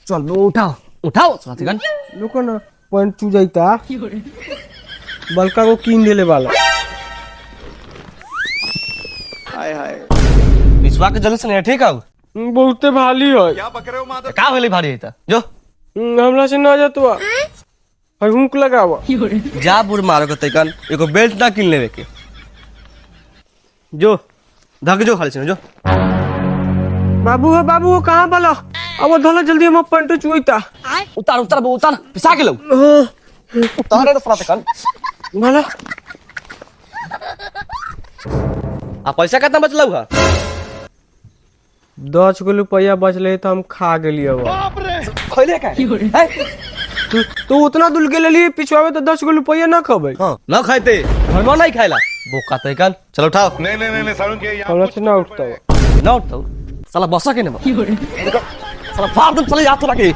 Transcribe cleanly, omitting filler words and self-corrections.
चल लो उठाओ उठाओ साथी गन रुको ना पॉइंट चू जाता बलका को कीन देले वाला पिछवा के जल्दी से नहीं ठीक है बहुते भाली है का होले भारी है जो हमरा से ना जातो है हुक लगावा जा बुर मारो के तैकन एगो बेल्ट ना किन लेवे के जो धक जो खाली से जो बाबू हो कहाँ वाला अब धला जल्दी हम पॉइंट चुईता उतार उतार वो उतार पिसा के लो उतार रे फरा तैकन भला आ पैसा कितना बचलौ है 10 गो रुपया बचले तो हम खा गेलिए खइले का है तू उतना दुल के लिए पिछवा में तो 10 गो रुपया ना खबे हां ना खाइते घर में नहीं खाइला बोका तैकन चलो उठाओ नहीं सारुण के हमरा से ना उठता ना उठाओ साला बसा के ने साला फाड़ दम चले जा तो लगे